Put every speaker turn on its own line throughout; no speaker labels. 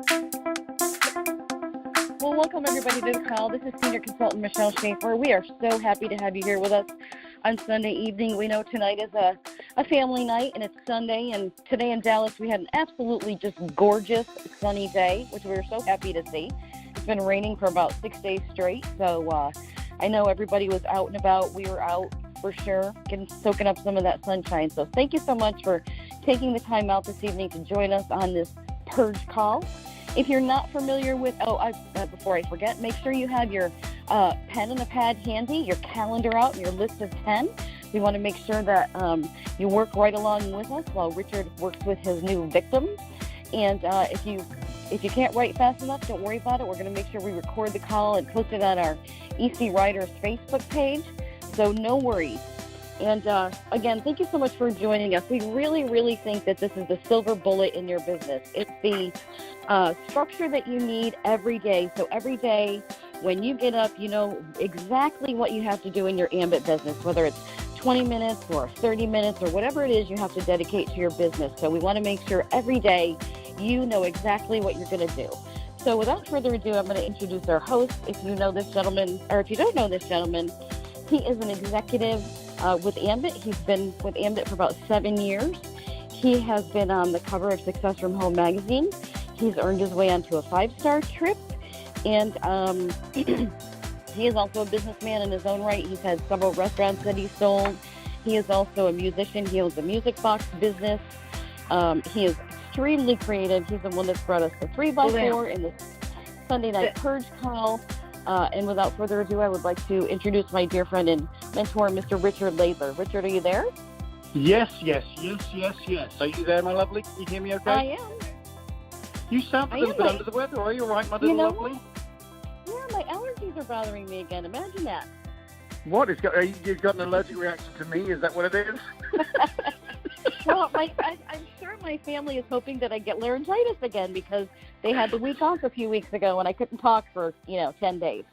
Well, welcome everybody to the call. This is Senior Consultant Michelle Schaefer. We are so happy to have you here with us on Sunday evening. We know tonight is a family night, and it's Sunday, and today in Dallas we had an absolutely just gorgeous sunny day, which we were so happy to see. It's been raining for about 6 days straight, so I know everybody was out and about. We were out for sure, soaking up some of that sunshine. So thank you so much for taking the time out this evening to join us on this Purge call. If you're not familiar with, before I forget, make sure you have your pen and a pad handy, your calendar out, and your list of 10. We want to make sure that you work right along with us while Richard works with his new victim. And if you can't write fast enough, don't worry about it. We're going to make sure we record the call and post it on our EC Writers Facebook page. So no worries. And again, thank you so much for joining us. We really, really think that this is the silver bullet in your business. It's the structure that you need every day. So every day when you get up, you know exactly what you have to do in your Ambit business, whether it's 20 minutes or 30 minutes or whatever it is you have to dedicate to your business. So we want to make sure every day you know exactly what you're going to do. So without further ado, I'm going to introduce our host. If you know this gentleman, or if you don't know this gentleman, he is an executive with Ambit. He's been with Ambit for about 7 years. He has been on the cover of Success from Home magazine. He's earned his way onto a 5-star trip. And he is also a businessman in his own right. He's had several restaurants that he's sold. He is also a musician. He owns a music box business. He is extremely creative. He's the one that's brought us the 3x4 in the Sunday night Purge call. And without further ado, I would like to introduce my dear friend and mentor, Mr. Richard Laidler. Richard, are you there?
Yes. Are you there, my lovely? Can you hear me okay?
I am.
You sound a little bit under the weather. Are you all right, my little lovely?
Yeah, my allergies are bothering me again. Imagine that.
What? You've got an allergic reaction to me? Is that what it is?
Well, I'm sure my family is hoping that I get laryngitis again because they had the week off a few weeks ago and I couldn't talk for 10 days.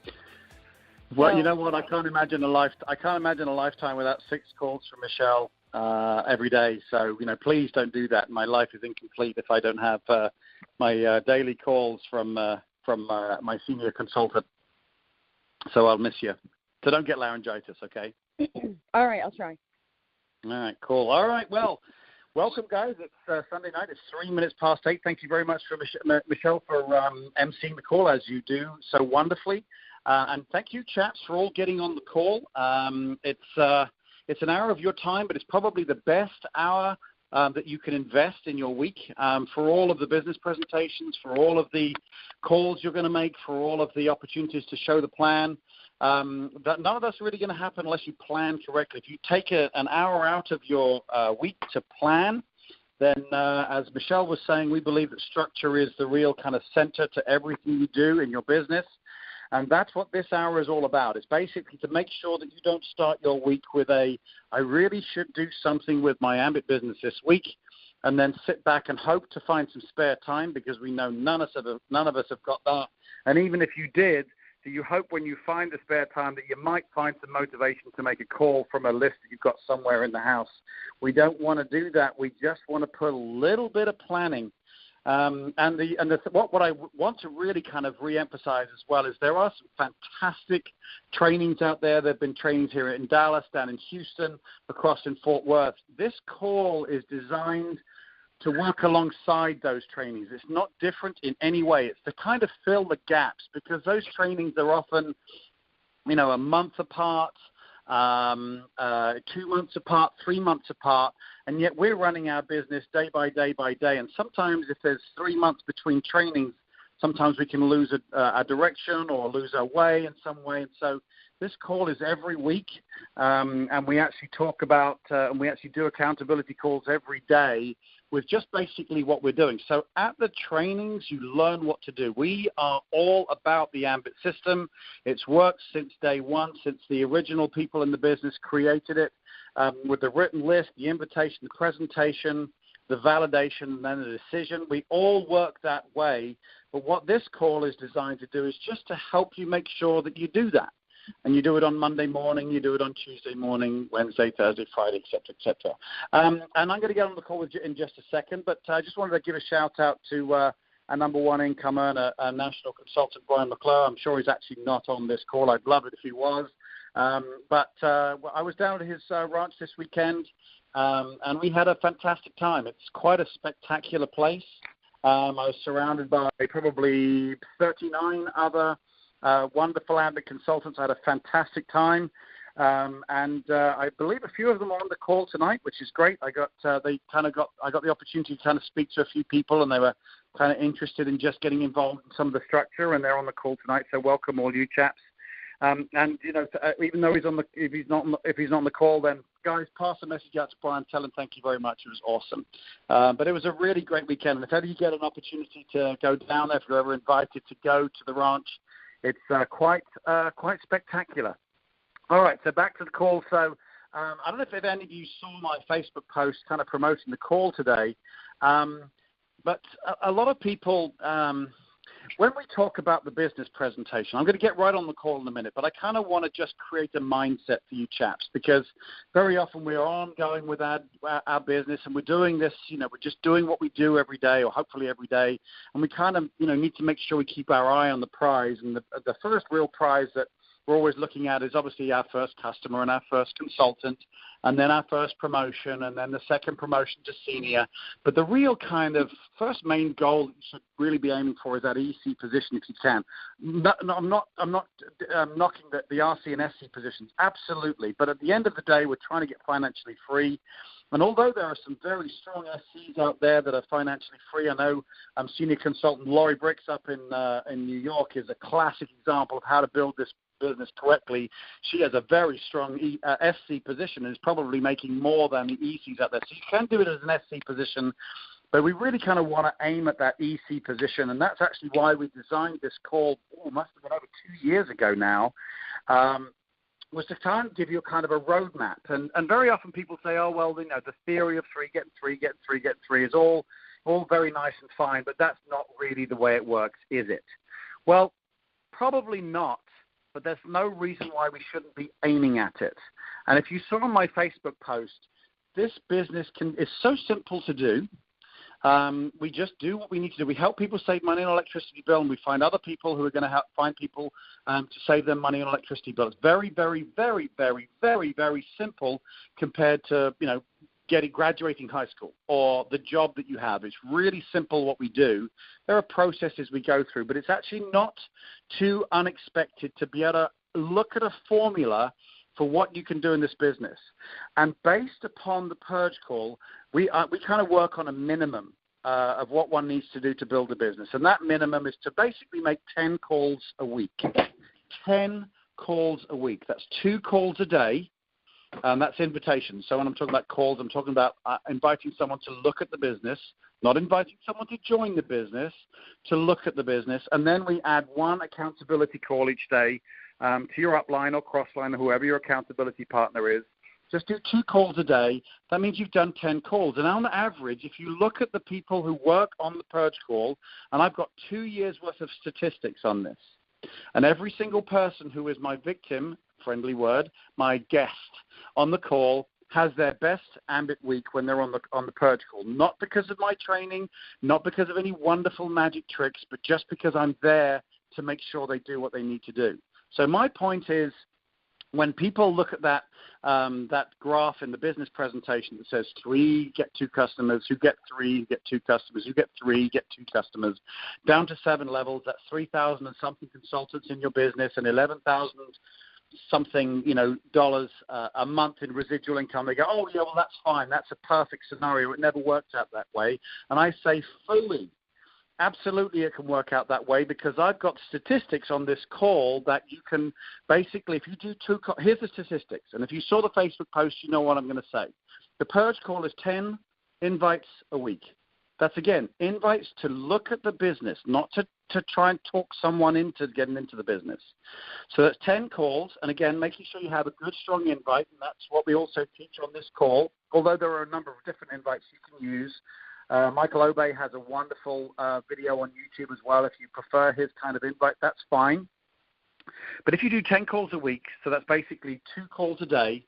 Well, so, you know what? I can't imagine a lifetime without 6 calls from Michelle every day. So please don't do that. My life is incomplete if I don't have my daily calls from my senior consultant. So I'll miss you. So don't get laryngitis, okay?
All right, I'll try.
All right, cool. All right, well, welcome, guys. It's Sunday night. It's 8:03. Thank you very much for Michelle for emceeing the call, as you do so wonderfully. And thank you, chaps, for all getting on the call. It's an hour of your time, but it's probably the best hour that you can invest in your week for all of the business presentations, for all of the calls you're going to make, for all of the opportunities to show the plan. That none of that's really going to happen unless you plan correctly. If you take an hour out of your week to plan, then as Michelle was saying, we believe that structure is the real kind of center to everything you do in your business. And that's what this hour is all about. It's basically to make sure that you don't start your week with I really should do something with my Ambit business this week, and then sit back and hope to find some spare time, because we know none of us have got that. And even if you did, do you hope when you find the spare time that you might find some motivation to make a call from a list that you've got somewhere in the house? We don't want to do that. We just want to put a little bit of planning. What I want to really kind of reemphasize as well is there are some fantastic trainings out there. There have been trainings here in Dallas, down in Houston, across in Fort Worth. This call is designed to work alongside those trainings. It's not different in any way. It's to kind of fill the gaps, because those trainings are often, a month apart, 2 months apart, 3 months apart, and yet we're running our business day by day by day. And sometimes if there's 3 months between trainings, sometimes we can lose a direction or lose our way in some way. And so this call is every week, and we actually talk about and we actually do accountability calls every day with just basically what we're doing. So at the trainings, you learn what to do. We are all about the Ambit system. It's worked since day one, since the original people in the business created it, with the written list, the invitation, the presentation, the validation, and then the decision. We all work that way. But what this call is designed to do is just to help you make sure that you do that. And you do it on Monday morning, you do it on Tuesday morning, Wednesday, Thursday, Friday, et cetera, et cetera. And I'm going to get on the call with you in just a second, but I just wanted to give a shout-out to our number one income earner, national consultant Brian McClure. I'm sure he's actually not on this call. I'd love it if he was. But I was down at his ranch this weekend, and we had a fantastic time. It's quite a spectacular place. I was surrounded by probably 39 other wonderful ADMIC consultants. I had a fantastic time. And I believe a few of them are on the call tonight, which is great. I got the opportunity to kind of speak to a few people, and they were kind of interested in just getting involved in some of the structure, and they're on the call tonight. So welcome all you chaps. And even though if he's not on the call, then guys, pass a message out to Brian. Tell him thank you very much. It was awesome. But it was a really great weekend. And if ever you get an opportunity to go down there, if you're ever invited to go to the ranch, it's quite spectacular. All right, so back to the call. So I don't know if any of you saw my Facebook post kind of promoting the call today, but a lot of people, when we talk about the business presentation, I'm going to get right on the call in a minute, but I kind of want to just create a mindset for you chaps, because very often we are ongoing with our business, and we're doing this, we're just doing what we do every day, or hopefully every day, and we kind of, need to make sure we keep our eye on the prize. And the first real prize that we're always looking at is obviously our first customer and our first consultant, and then our first promotion, and then the second promotion to senior. But the real kind of first main goal that you should really be aiming for is that EC position if you can. I'm not knocking the RC and SC positions, absolutely. But at the end of the day, we're trying to get financially free. And although there are some very strong SCs out there that are financially free, I know senior consultant Laurie Bricks up in New York is a classic example of how to build this business correctly. She has a very strong SC position and is probably making more than the ECs out there. So you can do it as an SC position, but we really kind of want to aim at that EC position, and that's actually why we designed this call, must have been over 2 years ago now, was to try and give you a kind of a roadmap. And very often people say, oh, well, the theory of getting three is all very nice and fine, but that's not really the way it works, is it? Well, probably not. But there's no reason why we shouldn't be aiming at it. And if you saw on my Facebook post, this business is so simple to do. We just do what we need to do. We help people save money on electricity bill, and we find other people who are going to help find people to save them money on electricity bill. It's very, very, very, very, very, very simple compared to, graduating high school or the job that you have. It's really simple what we do. There are processes we go through, but it's actually not too unexpected to be able to look at a formula for what you can do in this business. And based upon the Purge call, we kind of work on a minimum of what one needs to do to build a business. And that minimum is to basically make 10 calls a week. 10 calls a week. That's 2 calls a day. That's invitations. So when I'm talking about calls, I'm talking about inviting someone to look at the business, not inviting someone to join the business, to look at the business. And then we add 1 accountability call each day to your upline or crossline or whoever your accountability partner is. Just do 2 calls a day. That means you've done 10 calls. And on average, if you look at the people who work on the Purge call, and I've got 2 years' worth of statistics on this, and every single person who is my victim, friendly word, my guest on the call has their best ambit week when they're on the Purge call. Not because of my training, not because of any wonderful magic tricks, but just because I'm there to make sure they do what they need to do. So my point is, when people look at that graph in the business presentation that says 3 get 2 customers, who get 3 get 2 customers, who get 3 get 2 customers, down to 7 levels, that's 3,000 and something consultants in your business and 11,000 something, dollars a month in residual income. They go, oh, yeah, well, that's fine. That's a perfect scenario. It never worked out that way. And I say fully, absolutely it can work out that way, because I've got statistics on this call that you can basically, if you do 2 calls, here's the statistics. And if you saw the Facebook post, you know what I'm going to say. The Purge call is 10 invites a week. That's, again, invites to look at the business, not to try and talk someone into getting into the business. So that's 10 calls, and again, making sure you have a good, strong invite, and that's what we also teach on this call, although there are a number of different invites you can use. Michael Obey has a wonderful video on YouTube as well. If you prefer his kind of invite, that's fine. But if you do 10 calls a week, so that's basically 2 calls a day,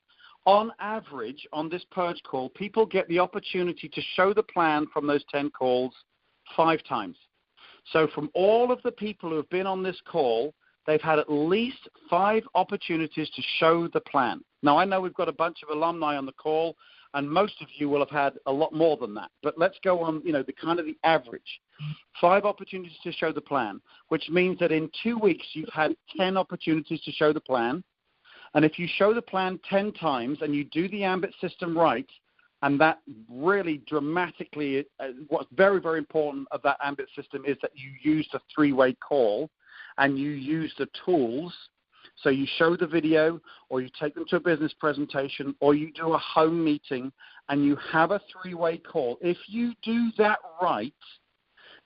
on average, on this Purge call, people get the opportunity to show the plan from those 10 calls 5 times. So from all of the people who have been on this call, they've had at least 5 opportunities to show the plan. Now, I know we've got a bunch of alumni on the call, and most of you will have had a lot more than that. But let's go on, the kind of the average. 5 opportunities to show the plan, which means that in 2 weeks you've had 10 opportunities to show the plan. And if you show the plan 10 times and you do the AMBIT system right, and that really dramatically, what's very, very important of that AMBIT system is that you use the 3-way call and you use the tools. So you show the video, or you take them to a business presentation, or you do a home meeting, and you have a 3-way call. If you do that right,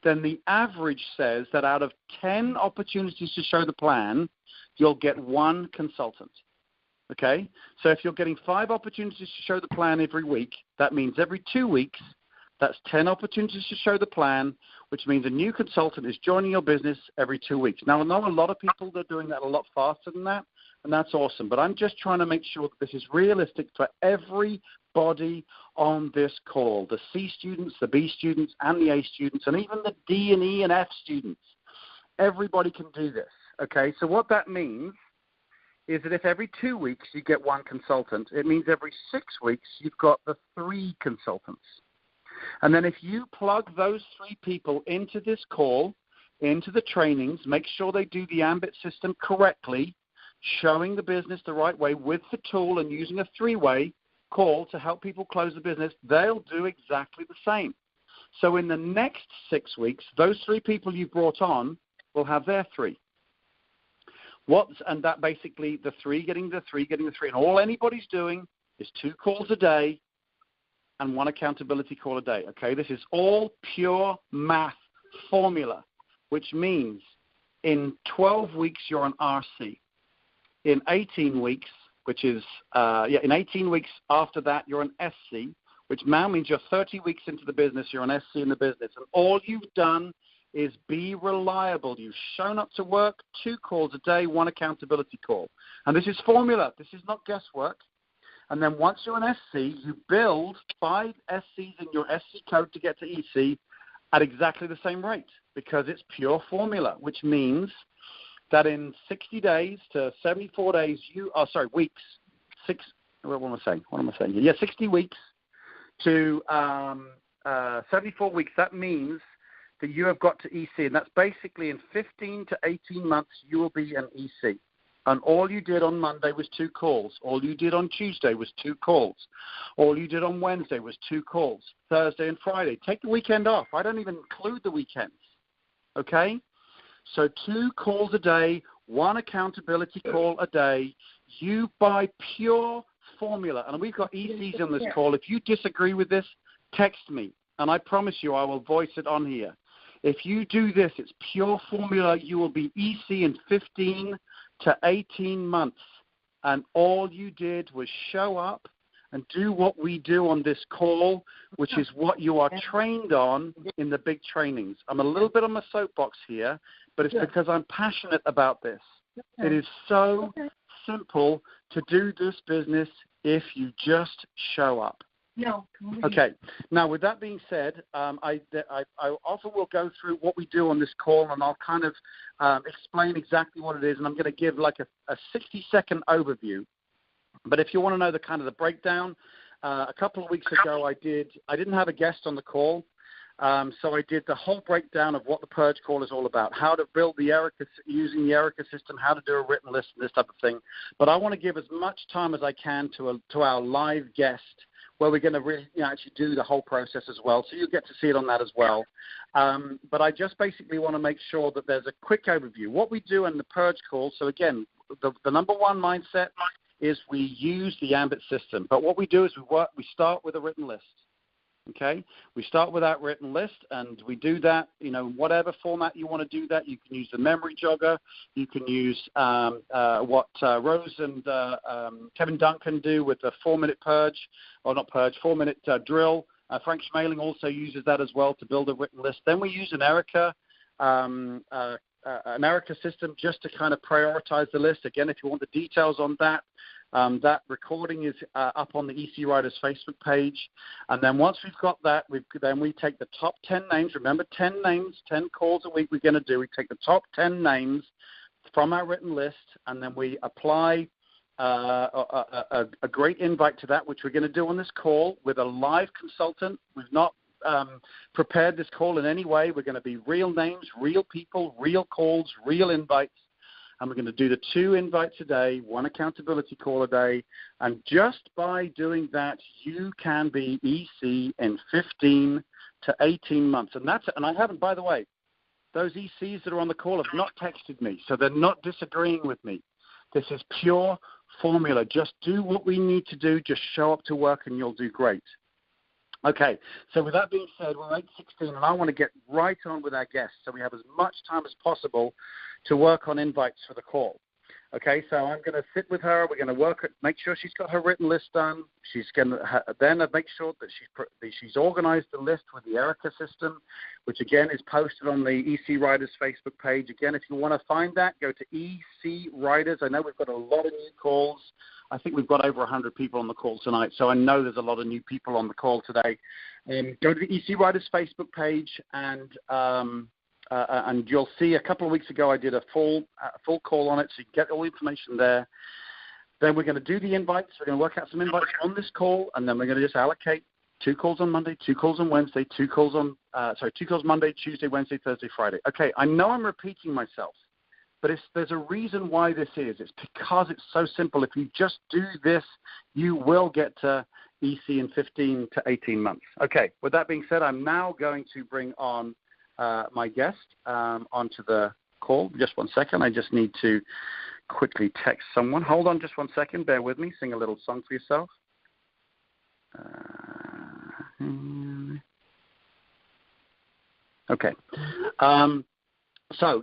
then the average says that out of 10 opportunities to show the plan, you'll get 1 consultant. Okay? So if you're getting 5 opportunities to show the plan every week, that means every 2 weeks, that's 10 opportunities to show the plan, which means a new consultant is joining your business every 2 weeks. Now, I know a lot of people are doing that a lot faster than that, and that's awesome. But I'm just trying to make sure that this is realistic for everybody on this call, the C students, the B students, and the A students, and even the D and E and F students. Everybody can do this, okay? So what that means is that if every 2 weeks you get 1 consultant, it means every 6 weeks you've got the 3 consultants. And then if you plug those 3 people into this call, into the trainings, make sure they do the AMBIT system correctly, showing the business the right way with the tool and using a 3-way call to help people close the business, they'll do exactly the same. So in the next 6 weeks, those 3 people you brought on will have their 3. And that basically the 3 getting the 3 getting the 3. And all anybody's doing is 2 calls a day and 1 accountability call a day, okay? This is all pure math formula, which means in 12 weeks you're an RC. In 18 weeks, in 18 weeks after that you're an SC, which now means you're 30 weeks into the business, you're an SC in the business. And all you've done is be reliable. You've shown up to work, 2 calls a day, 1 accountability call. And this is formula. This is not guesswork. And then once you're an SC, you build 5 SCs in your SC code to get to EC at exactly the same rate because it's pure formula, which means that in 60 days to 74 days, weeks, 60 weeks to 74 weeks, that means that you have got to EC. And that's basically in 15 to 18 months, you will be an EC. And all you did on Monday was 2 calls. All you did on Tuesday was 2 calls. All you did on Wednesday was 2 calls. Thursday and Friday. Take the weekend off. I don't even include the weekends. Okay? So 2 calls a day, 1 accountability call a day. You by pure formula. And we've got ECs on this call. If you disagree with this, text me. And I promise you I will voice it on here. If you do this, it's pure formula. You will be EC in 15 to 18 months, and all you did was show up and do what we do on this call, which is what you are trained on in the big trainings. I'm a little bit on my soapbox here, but it's because I'm passionate about this. It is so simple to do this business if you just show up. Okay. Now, with that being said, I often will go through what we do on this call, and I'll kind of explain exactly what it is, and I'm going to give like a 60-second overview. But if you want to know the kind of the breakdown, a couple of weeks ago I didn't have a guest on the call, so I did the whole breakdown of what the Purge call is all about, how to build the Erica, using the Erica system, how to do a written list, and this type of thing. But I want to give as much time as I can to our live guest, where we're going to really actually do the whole process as well. So you'll get to see it on that as well. But I just basically want to make sure that there's a quick overview. What we do in the Purge call, so again, the number one mindset is we use the AMBIT system. But what we do is we start with a written list. Okay? We start with that written list, and we do that, whatever format you want to do that. You can use the memory jogger. You can use what Rose and Kevin Duncan do with the 4-minute purge, or not purge, 4-minute drill. Frank Schmaling also uses that as well to build a written list. Then we use an Erica system just to kind of prioritize the list. Again, if you want the details on that, That recording is up on the EC Riders Facebook page. And then once we've got that, then we take the top 10 names. Remember, 10 names, 10 calls a week we're going to do. We take the top 10 names from our written list, and then we apply a great invite to that, which we're going to do on this call with a live consultant. We've not prepared this call in any way. We're going to be real names, real people, real calls, real invites. And we're going to do the 2 invites a day, 1 accountability call a day. And just by doing that, you can be EC in 15 to 18 months. And I haven't, by the way, those ECs that are on the call have not texted me, so they're not disagreeing with me. This is pure formula. Just do what we need to do. Just show up to work and you'll do great. Okay, so with that being said, we're 8:16, and I want to get right on with our guests so we have as much time as possible to work on invites for the call. Okay, so I'm going to sit with her. We're going to make sure she's got her written list done. She's going to then make sure that she's organized the list with the Erica system, which, again, is posted on the EC Riders Facebook page. Again, if you want to find that, go to EC Riders. I know we've got a lot of new calls. I think we've got over 100 people on the call tonight, so I know there's a lot of new people on the call today. Go to the EC Riders Facebook page, and you'll see a couple of weeks ago I did a full call on it, so you can get all the information there. Then we're going to do the invites. We're going to work out some invites on this call, and then we're going to just allocate 2 calls on Monday, 2 calls on Wednesday, 2 calls Monday, Tuesday, Wednesday, Thursday, Friday. Okay, I know I'm repeating myself, but there's a reason why this is. It's because it's so simple. If you just do this, you will get to EC in 15 to 18 months. Okay, with that being said, I'm now going to bring on my guest onto the call. Just 1 second. I just need to quickly text someone. Hold on just 1 second. Bear with me. Sing a little song for yourself. Okay. So,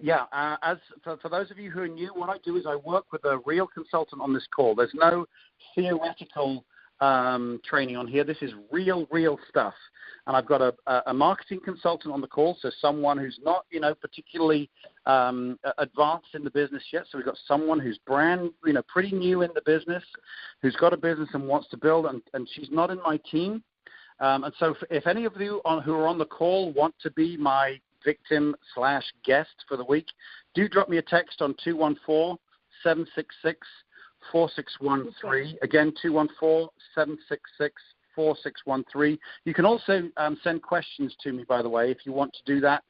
as for those of you who are new, what I do is I work with a real consultant on this call. There's no theoretical training on here. This is real stuff. And I've got a marketing consultant on the call, so someone who's not, particularly advanced in the business yet. So we've got someone who's pretty new in the business, who's got a business and wants to build, and she's not in my team. And so if any of you who are on the call want to be my victim/guest for the week, do drop me a text on 214-766-4613. Again, 214-766-4613. You can also send questions to me, by the way, if you want to do that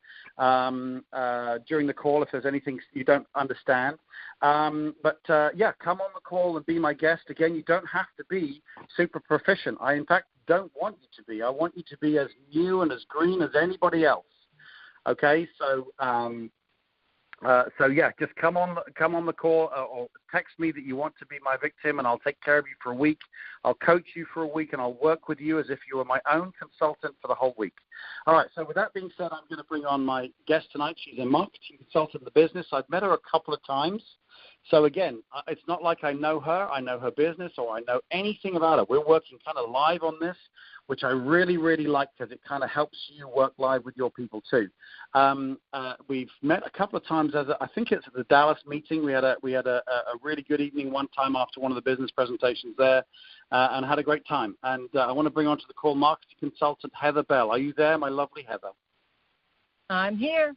during the call, if there's anything you don't understand. Come on the call and be my guest. Again, you don't have to be super proficient. I, in fact, don't want you to be. I want you to be as new and as green as anybody else. Okay, so just come on the call or text me that you want to be my victim, and I'll take care of you for a week. I'll coach you for a week, and I'll work with you as if you were my own consultant for the whole week. All right, so with that being said, I'm going to bring on my guest tonight. She's a marketing consultant in the business. I've met her a couple of times. So, again, it's not like I know her business, or I know anything about her. We're working kind of live on this, which I really like because it kind of helps you work live with your people too. We've met a couple of times I think it's at the Dallas meeting. We had a really good evening one time after one of the business presentations there, and had a great time. And I want to bring onto the call marketing consultant Heather Belle. Are you there, my lovely Heather?
I'm here.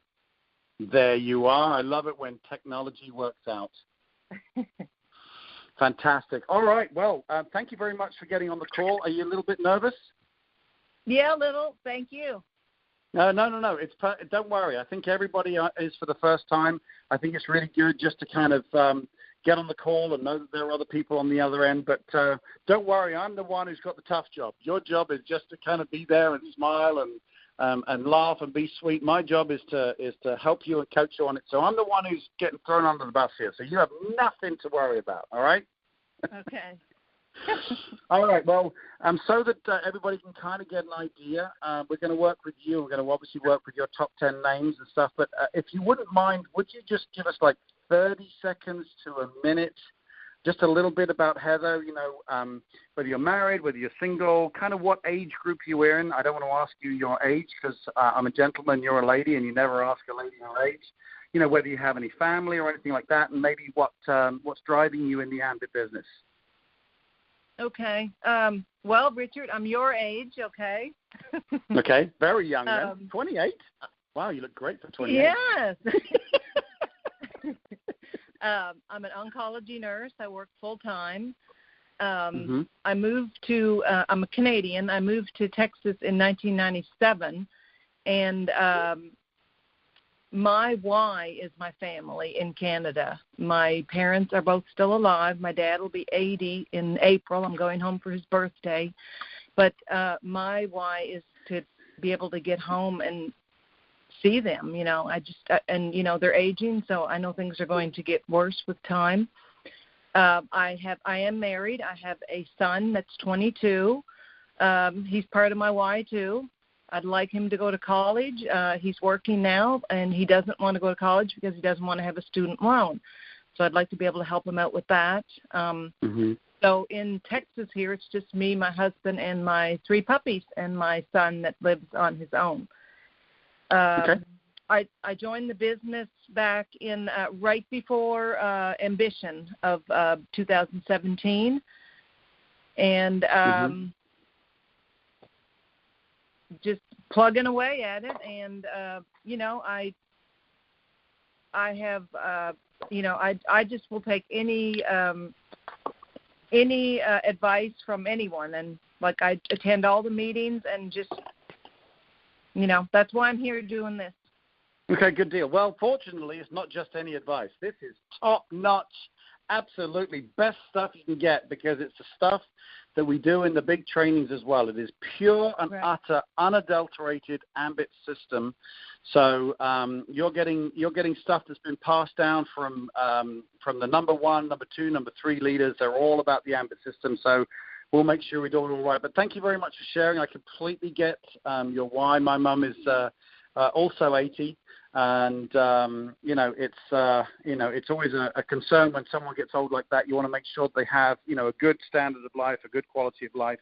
There you are. I love it when technology works out. Fantastic. All right. Well, thank you very much for getting on the call. Are you a little bit nervous?
Yeah, a little. Thank you.
No. Don't worry. I think everybody is for the first time. I think it's really good just to kind of get on the call and know that there are other people on the other end. But don't worry. I'm the one who's got the tough job. Your job is just to kind of be there and smile and laugh and be sweet. My job is to help you and coach you on it. So I'm the one who's getting thrown under the bus here. So you have nothing to worry about. All right?
Okay.
All right. Well, so that everybody can kind of get an idea, we're going to work with you. We're going to obviously work with your top 10 names and stuff. But if you wouldn't mind, would you just give us like 30 seconds to a minute, just a little bit about Heather, whether you're married, whether you're single, kind of what age group you're in. I don't want to ask you your age because I'm a gentleman, you're a lady, and you never ask a lady her age. Whether you have any family or anything like that, and maybe what's driving you in the ambit business.
Okay. Well, Richard, I'm your age, okay?
Okay, very young then. 28? Wow, you look great for 28.
Yes. I'm an oncology nurse. I work full-time. I moved to, I'm a Canadian. I moved to Texas in 1997, and my why is my family in Canada. My parents are both still alive. My dad will be 80 in April. I'm going home for his birthday. But my why is to be able to get home and see them. You know, and you know, they're aging, so I know things are going to get worse with time. I am married. I have a son that's 22. He's part of my why too. I'd like him to go to college. He's working now, and he doesn't want to go to college because he doesn't want to have a student loan. So I'd like to be able to help him out with that. So in Texas here, it's just me, my husband, and my 3 puppies, and my son that lives on his own.
Okay.
I joined the business back in right before Ambition of 2017, and just plugging away at it. And you know, I have you know, I just will take any advice from anyone, and like I attend all the meetings, and just, you know, that's why I'm here doing this.
Okay, good deal. Well, fortunately, it's not just any advice. This is top-notch, absolutely best stuff you can get, because it's the stuff that we do in the big trainings as well. It is pure and utter, unadulterated AMBIT system. So you're getting stuff that's been passed down from the number 1, number 2, number 3 leaders. They're all about the AMBIT system. So we'll make sure we do it all right. But thank you very much for sharing. I completely get your why. My mum is also 80. And you know, it's always a concern when someone gets old like that. You want to make sure they have, you know, a good standard of life, a good quality of life.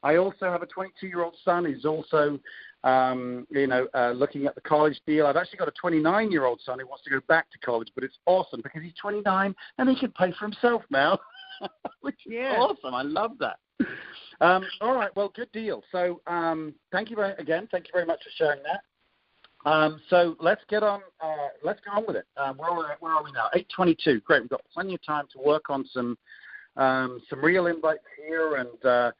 I also have a 22-year-old son who's also, looking at the college deal. I've actually got a 29-year-old son who wants to go back to college, but it's awesome because he's 29 and he can pay for himself now, which is awesome. I love that. All right, well, good deal. So thank you very much for sharing that. So let's get on. Let's go on with it. Where are we now? 8:22. Great. We've got plenty of time to work on some real invites here. And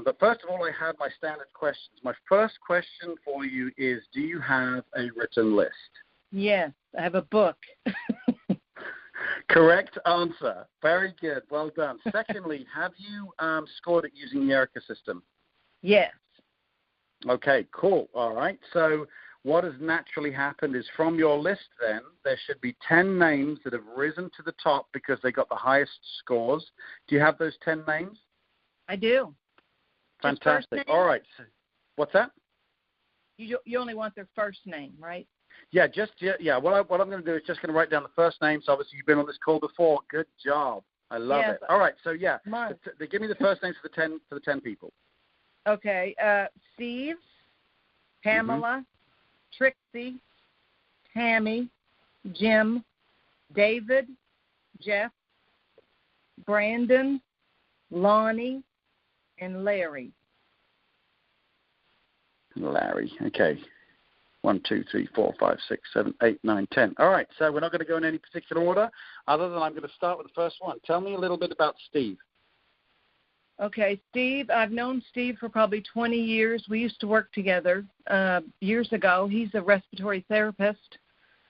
but first of all, I have my standard questions. My first question for you is: do you have a written list?
Yes, I have a book.
Correct answer. Very good. Well done. Secondly, have you scored it using the ERICA system?
Yes.
Okay. Cool. All right. So what has naturally happened is, from your list then, there should be 10 names that have risen to the top because they got the highest scores. Do you have those 10 names?
I do.
Fantastic. All right. So, what's that?
You only want their first name, right?
Yeah, What I'm going to do is just going to write down the first names. Obviously, you've been on this call before. Good job. I love it. All right. So, yeah, give me the first names for the 10 people. Okay.
Steve, Pamela, Trixie, Tammy, Jim, David, Jeff, Brandon, Lonnie, and Larry.
Larry, okay. 1, 2, 3, 4, 5, 6, 7, 8, 9, 10. All right, so we're not going to go in any particular order, other than I'm going to start with the first one. Tell me a little bit about Steve.
Okay, Steve, I've known Steve for probably 20 years. We used to work together years ago. He's a respiratory therapist,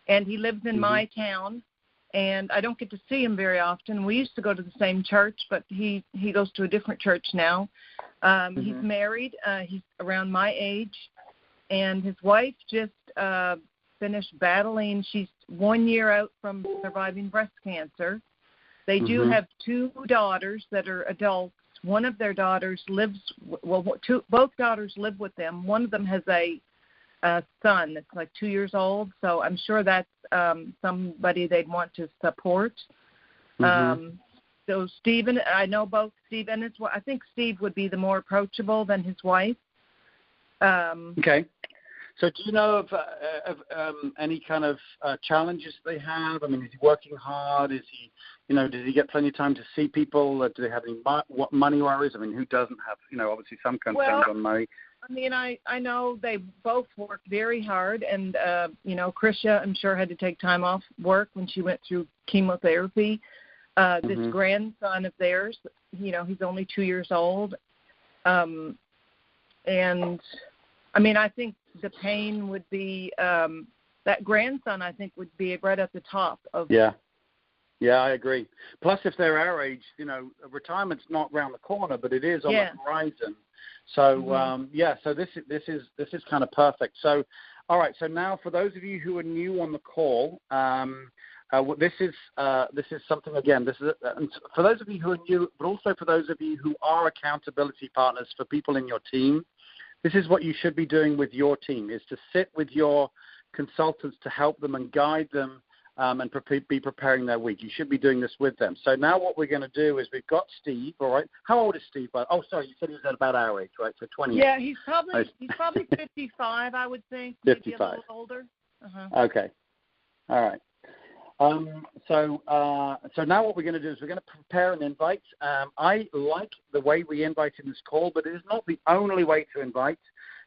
and he lives in my town, and I don't get to see him very often. We used to go to the same church, but he goes to a different church now. He's married. He's around my age, and his wife just finished battling. She's 1 year out from surviving breast cancer. They do have 2 daughters that are adults. One of their daughters both daughters live with them. One of them has a son that's like 2 years old, so I'm sure that's somebody they'd want to support. So Stephen, I know both Steve and his wife. I think Steve would be the more approachable than his wife.
Okay. So do you know of any kind of challenges they have? I mean, is he working hard? Is he, does he get plenty of time to see people? Do they have any money worries? I mean, who doesn't have, obviously some concerns on money?
I mean, I know they both worked very hard, and, Krisha, I'm sure, had to take time off work when she went through chemotherapy. This grandson of theirs, he's only 2 years old. And, I mean, I think the pain would be that grandson, I think, would be right at the top of.
Yeah, I agree. Plus, if they're our age, retirement's not around the corner, but it is on the horizon. So, so this is kind of perfect. So, all right. So now, for those of you who are new on the call, this is something, again, this is for those of you who are new, but also for those of you who are accountability partners for people in your team. This is what you should be doing with your team, is to sit with your consultants to help them and guide them and be preparing their week. You should be doing this with them. So now what we're going to do is we've got Steve, all right? How old is Steve? Oh, sorry, you said he was at about our age, right? So 20.
Yeah, he's probably 55, I would think.
55.
Maybe a little older.
Okay. All right. So now what we're going to do is we're going to prepare an invite. I like the way we invite in this call, but it is not the only way to invite.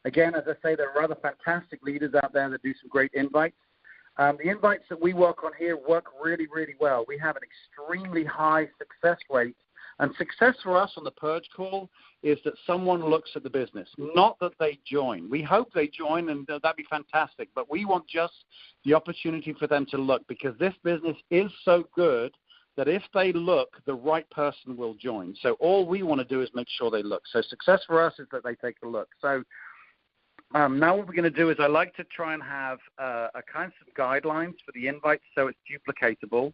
Again, as I say, there are other fantastic leaders out there that do some great invites. The invites that we work on here work really, really well. We have an extremely high success rate. And success for us on the Purge call is that someone looks at the business, not that they join. We hope they join, and that'd be fantastic. But we want just the opportunity for them to look, because this business is so good that if they look, the right person will join. So all we want to do is make sure they look. So success for us is that they take a look. So now what we're going to do is I like to try and have a kind of guidelines for the invite so it's duplicatable.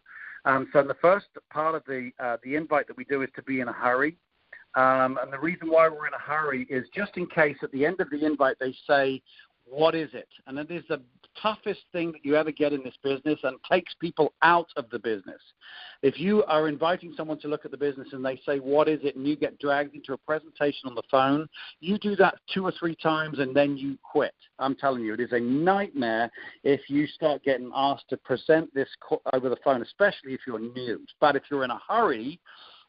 So the first part of the invite that we do is to be in a hurry. And the reason why we're in a hurry is just in case at the end of the invite they say, what is it? And it is the toughest thing that you ever get in this business and takes people out of the business. If you are inviting someone to look at the business and they say, what is it? And you get dragged into a presentation on the phone, you do that 2 or 3 times and then you quit. I'm telling you, it is a nightmare if you start getting asked to present this over the phone, especially if you're new. But if you're in a hurry,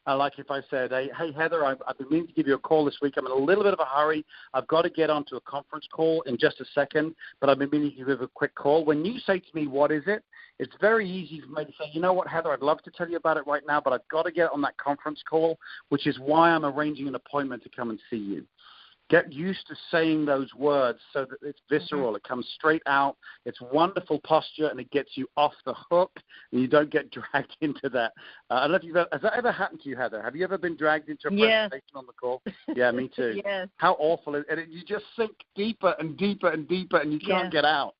like if I said, hey, Heather, I've been meaning to give you a call this week. I'm in a little bit of a hurry. I've got to get onto a conference call in just a second, but I've been meaning to give you a quick call. When you say to me, what is it? It's very easy for me to say, you know what, Heather, I'd love to tell you about it right now, but I've got to get on that conference call, which is why I'm arranging an appointment to come and see you. Get used to saying those words so that it's visceral. It comes straight out. It's wonderful posture, and it gets you off the hook, and you don't get dragged into that. I don't know if has that ever happened to you, Heather? Have you ever been dragged into a presentation on the call? Yeah, me too.
Yes.
How awful is it? You just sink deeper and deeper and deeper, and you can't get out.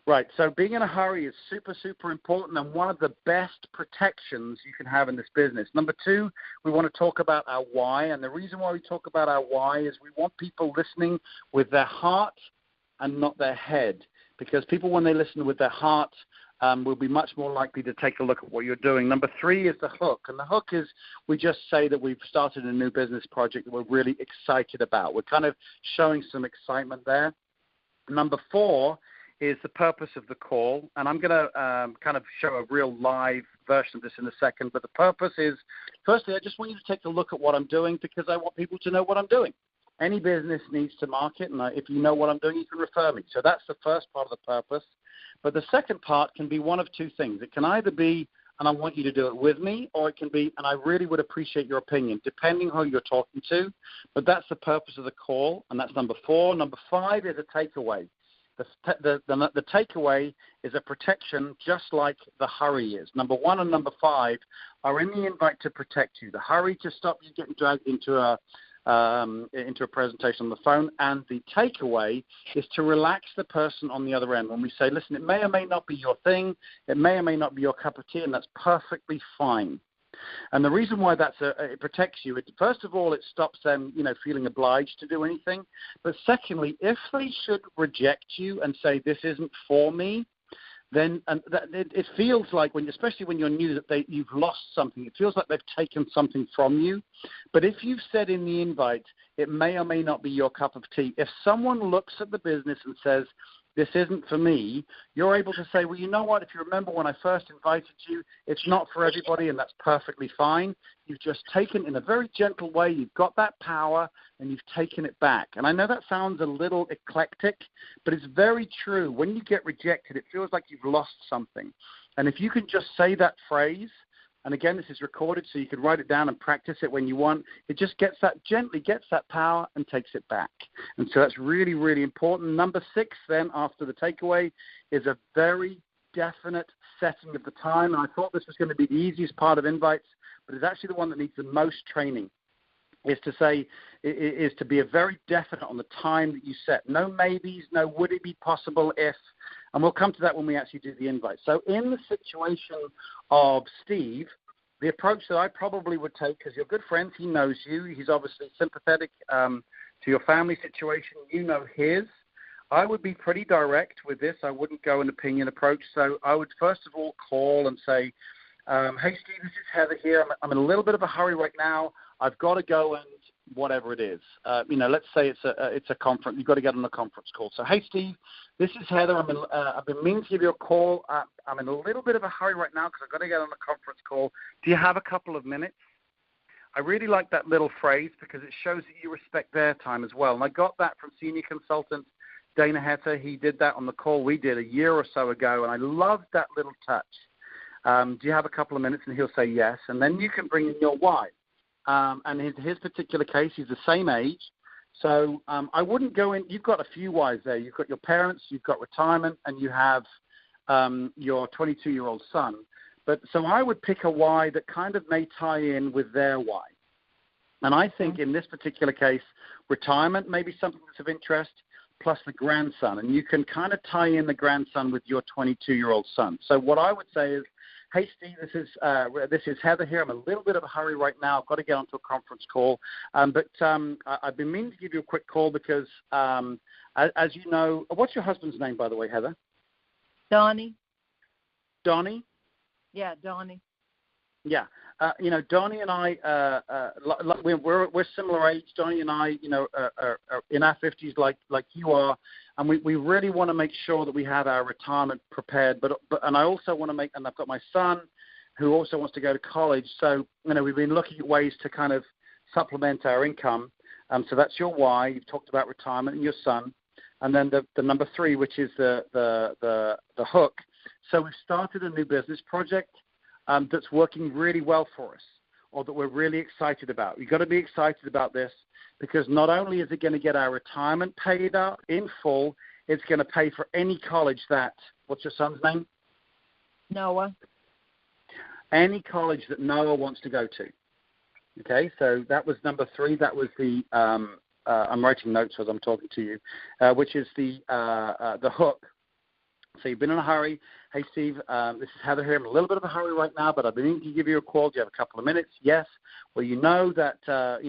Right, so being in a hurry is super, super important and one of the best protections you can have in this business. Number 2, we want to talk about our why, and the reason why we talk about our why is we want people listening with their heart and not their head, because people, when they listen with their heart, will be much more likely to take a look at what you're doing. Number 3 is the hook, and the hook is we just say that we've started a new business project that we're really excited about. We're kind of showing some excitement there. Number 4 is the purpose of the call, and I'm going to kind of show a real live version of this in a second, but the purpose is, firstly, I just want you to take a look at what I'm doing because I want people to know what I'm doing. Any business needs to market, and if you know what I'm doing, you can refer me. So that's the first part of the purpose. But the second part can be one of 2 things. It can either be, and I want you to do it with me, or it can be, and I really would appreciate your opinion, depending who you're talking to. But that's the purpose of the call, and that's number 4. Number 5 is a takeaway. The takeaway is a protection just like the hurry is. Number 1 and number 5 are in the invite to protect you. The hurry to stop you getting dragged into a presentation on the phone, and the takeaway is to relax the person on the other end. When we say, listen, it may or may not be your thing, it may or may not be your cup of tea, and that's perfectly fine. And the reason why it protects you, first of all, it stops them, feeling obliged to do anything. But secondly, if they should reject you and say, this isn't for me, then it feels like, especially when you're new, that you've lost something. It feels like they've taken something from you. But if you've said in the invite, it may or may not be your cup of tea. If someone looks at the business and says, this isn't for me, you're able to say, well, you know what, if you remember when I first invited you, it's not for everybody, and that's perfectly fine. You've just taken, in a very gentle way, you've got that power, and you've taken it back. And I know that sounds a little eclectic, but it's very true. When you get rejected, it feels like you've lost something. And if you can just say that phrase, and again, this is recorded so you can write it down and practice it when you want, it just gently gets that power and takes it back. And so that's really, really important. Number 6 then, after the takeaway, is a very definite setting of the time. And I thought this was going to be the easiest part of invites, but it's actually the one that needs the most training, is to be a very definite on the time that you set. No maybes, no would it be possible if, and we'll come to that when we actually do the invite. So in the situation of Steve, the approach that I probably would take, because you're good friends, he knows you, he's obviously sympathetic to your family situation, you know his. I would be pretty direct with this. I wouldn't go an opinion approach. So I would first of all call and say, hey, Steve, this is Heather here. I'm in a little bit of a hurry right now. I've got to go and whatever it is. Let's say it's a conference. You've got to get on a conference call. So, hey, Steve, this is Heather. I've been meaning to give you a call. I'm in a little bit of a hurry right now because I've got to get on a conference call. Do you have a couple of minutes? I really like that little phrase because it shows that you respect their time as well. And I got that from senior consultant Dana Hetta. He did that on the call we did a year or so ago, and I loved that little touch. Do you have a couple of minutes? And he'll say yes. And then you can bring in your why. And in his particular case, he's the same age. So I wouldn't go in. You've got a few whys there. You've got your parents, you've got retirement, and you have your 22-year-old son. So I would pick a why that kind of may tie in with their why. And I think in this particular case, retirement may be something that's of interest, plus the grandson. And you can kind of tie in the grandson with your 22-year-old son. So what I would say is, hey, Steve, this is Heather here. I'm in a little bit of a hurry right now. I've got to get onto a conference call. But I've been meaning to give you a quick call because, as you know, what's your husband's name, by the way, Heather?
Donnie.
Donnie?
Yeah, Donnie.
Yeah. Donnie and I, we're similar age. Donnie and I, are in our 50s like you are. And we really want to make sure that we have our retirement prepared. And I also want to and I've got my son who also wants to go to college. So, we've been looking at ways to kind of supplement our income. So that's your why. You've talked about retirement and your son. And then the number 3, which is the hook. So we've started a new business project that's working really well for us, or that we're really excited about. You've got to be excited about this because not only is it going to get our retirement paid up in full, it's going to pay for any college what's your son's name?
Noah.
Any college that Noah wants to go to. Okay, so that was number 3. That was the, I'm writing notes as I'm talking to you, which is the hook. So you've been in a hurry. Hey, Steve, this is Heather here. I'm in a little bit of a hurry right now, but I've been meaning to give you a call. Do you have a couple of minutes? Yes. Well, you know that Donnie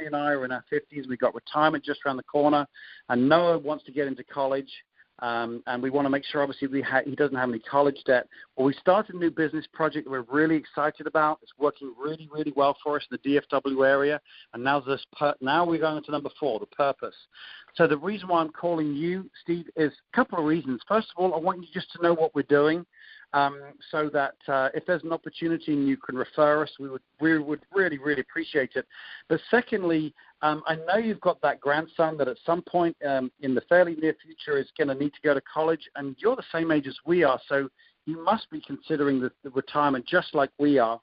and I are in our 50s. We've got retirement just around the corner, and Noah wants to get into college, and we want to make sure, obviously, he doesn't have any college debt. Well, we started a new business project that we're really excited about. It's working really, really well for us in the DFW area, and now we're going into number 4, the purpose. So the reason why I'm calling you, Steve, is a couple of reasons. First of all, I want you just to know what we're doing so that if there's an opportunity and you can refer us, we would really, really appreciate it. But secondly, I know you've got that grandson that at some point in the fairly near future is going to need to go to college, and you're the same age as we are, so you must be considering the retirement just like we are.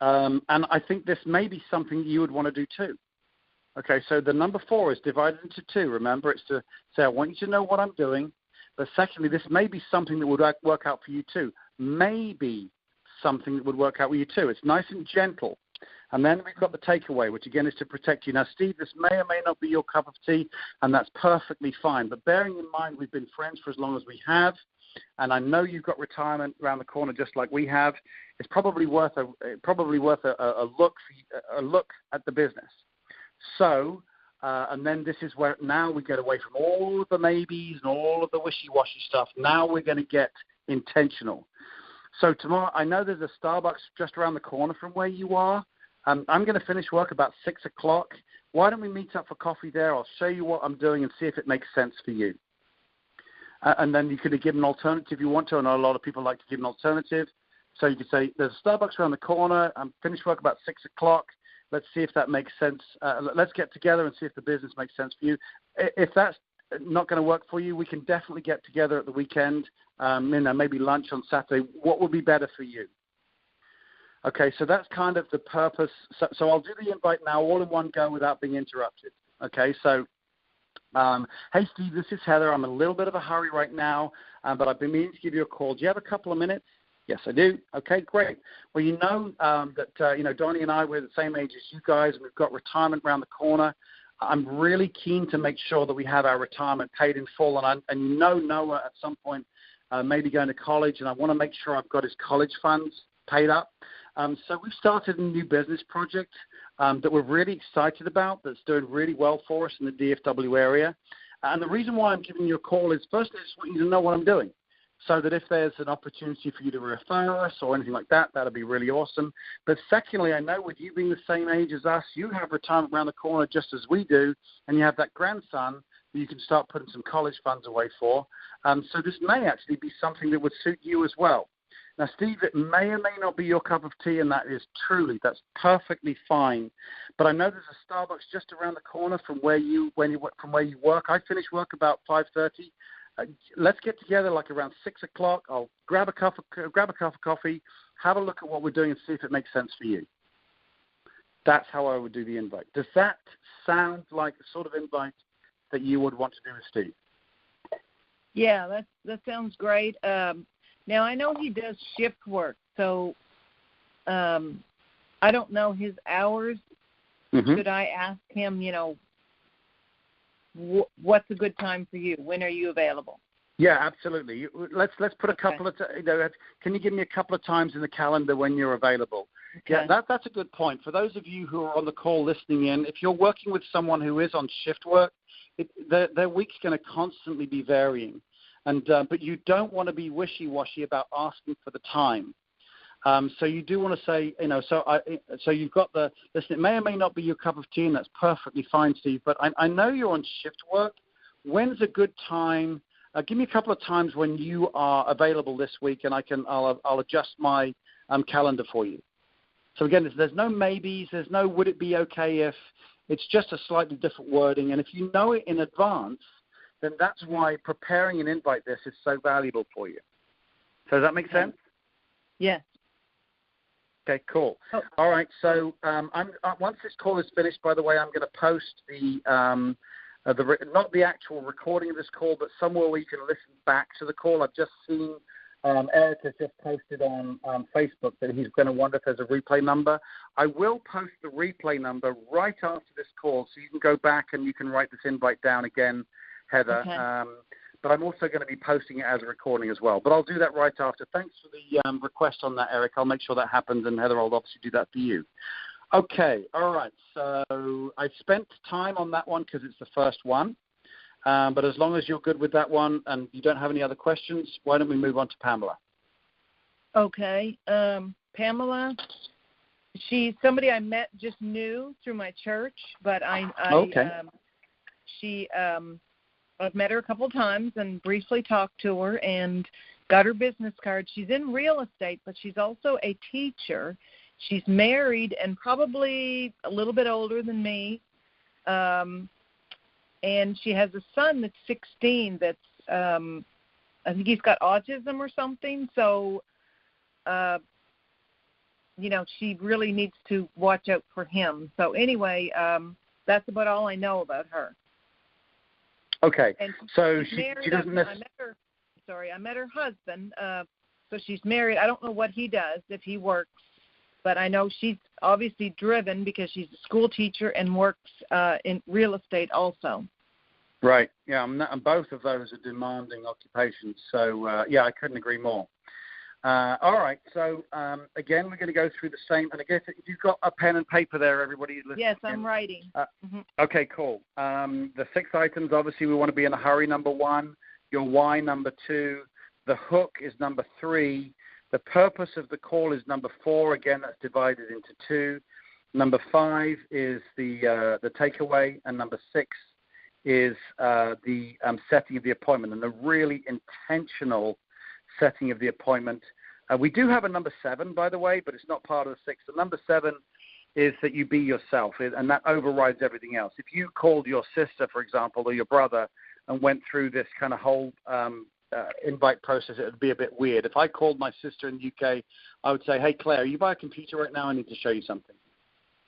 And I think this may be something you would want to do too. Okay, so the number 4 is divided into 2. Remember, it's to say, I want you to know what I'm doing. But secondly, this may be something that would work out for you too. Maybe something that would work out with you too. It's nice and gentle. And then we've got the takeaway, which again is to protect you. Now, Steve, this may or may not be your cup of tea, and that's perfectly fine. But bearing in mind we've been friends for as long as we have, and I know you've got retirement around the corner just like we have, it's probably worth a look at the business. So And then this is where now we get away from all of the maybes and all of the wishy-washy stuff. Now we're going to get intentional. So tomorrow, I know there's a Starbucks just around the corner from where you are. I'm going to finish work about 6 o'clock. Why don't we meet up for coffee there? I'll show you what I'm doing and see if it makes sense for you. And then you could give an alternative if you want to. I know a lot of people like to give an alternative. So you could say, there's a Starbucks around the corner. I'm finished work about 6 o'clock. Let's see if that makes sense. Let's get together and see if the business makes sense for you. If that's not going to work for you, we can definitely get together at the weekend, maybe lunch on Saturday. What would be better for you? Okay, so that's kind of the purpose. So I'll do the invite now all in one go without being interrupted. Okay, so hey, Steve, this is Heather. I'm in a little bit of a hurry right now, but I've been meaning to give you a call. Do you have a couple of minutes? Yes, I do. Okay, great. Well, you know that Donnie and I, we're the same age as you guys, and we've got retirement around the corner. I'm really keen to make sure that we have our retirement paid in full, and Noah at some point may be going to college, and I want to make sure I've got his college funds paid up. So we've started a new business project that we're really excited about, that's doing really well for us in the DFW area. And the reason why I'm giving you a call is, first, I just want you to know what I'm doing, so that if there's an opportunity for you to refer us or anything like that, that would be really awesome. But secondly, I know with you being the same age as us, you have retirement around the corner just as we do, and you have that grandson that you can start putting some college funds away for. So this may actually be something that would suit you as well. Now, Steve, it may or may not be your cup of tea, and that's perfectly fine. But I know there's a Starbucks just around the corner from where you work. I finish work about 5:30. Let's get together like around 6 o'clock. I'll grab a cup of coffee, have a look at what we're doing, and see if it makes sense for you. That's how I would do the invite. Does that sound like the sort of invite that you would want to do with Steve?
Yeah, that sounds great. Now, I know he does shift work, so I don't know his hours. Mm-hmm. Should I ask him, what's a good time for you? When are you available?
Yeah, absolutely. Let's put a couple of can you give me a couple of times in the calendar when you're available? Okay. Yeah, that's a good point. For those of you who are on the call listening in, if you're working with someone who is on shift work, their week's going to constantly be varying. But you don't want to be wishy-washy about asking for the time. So you do want to say, so you've got listen, it may or may not be your cup of tea, and that's perfectly fine, Steve, but I know you're on shift work. When's a good time? Give me a couple of times when you are available this week, and I'll adjust my calendar for you. So again, there's no maybes, there's no would it be okay if. It's just a slightly different wording, and if you know it in advance, then that's why preparing an invite this is so valuable for you. So does that make sense?
Yes.
Okay, cool. Oh. All right, so once this call is finished, by the way, I'm going to post not the actual recording of this call, but somewhere where you can listen back to the call. I've just seen Eric has just posted on Facebook that he's going to wonder if there's a replay number. I will post the replay number right after this call, so you can go back and you can write this invite down again, Heather. Okay. But I'm also going to be posting it as a recording as well. But I'll do that right after. Thanks for the request on that, Eric. I'll make sure that happens, and Heather, I'll obviously do that for you. Okay, all right. So I spent time on that one because it's the first one. But as long as you're good with that one and you don't have any other questions, why don't we move on to Pamela?
Okay. Pamela, she's somebody I met just new through my church, but I've met her a couple of times and briefly talked to her and got her business card. She's in real estate, but she's also a teacher. She's married and probably a little bit older than me. And she has a son that's 16 that's, I think he's got autism or something. So, she really needs to watch out for him. So anyway, that's about all I know about her.
Okay,
and
so she doesn't necessarily.
I met her husband. So she's married. I don't know what he does, if he works, but I know she's obviously driven because she's a school teacher and works in real estate also.
Right. Yeah, and both of those are demanding occupations. So, I couldn't agree more. All right. So, again, we're going to go through the same. And again, if you've got a pen and paper there, everybody listening.
Yes, I'm writing.
Okay, cool. The 6 items, obviously, we want to be in a hurry, number 1. Your why, number 2. The hook is number 3. The purpose of the call is number 4. Again, that's divided into 2. Number 5 is the takeaway. And number 6 is the setting of the appointment and the really intentional setting of the appointment. We do have a number 7, by the way, but it's not part of the 6. The number 7 is that you be yourself, and that overrides everything else. If you called your sister, for example, or your brother, and went through this kind of whole invite process, it would be a bit weird. If I called my sister in the UK, I would say, hey, Claire, are you by a computer right now? I need to show you something.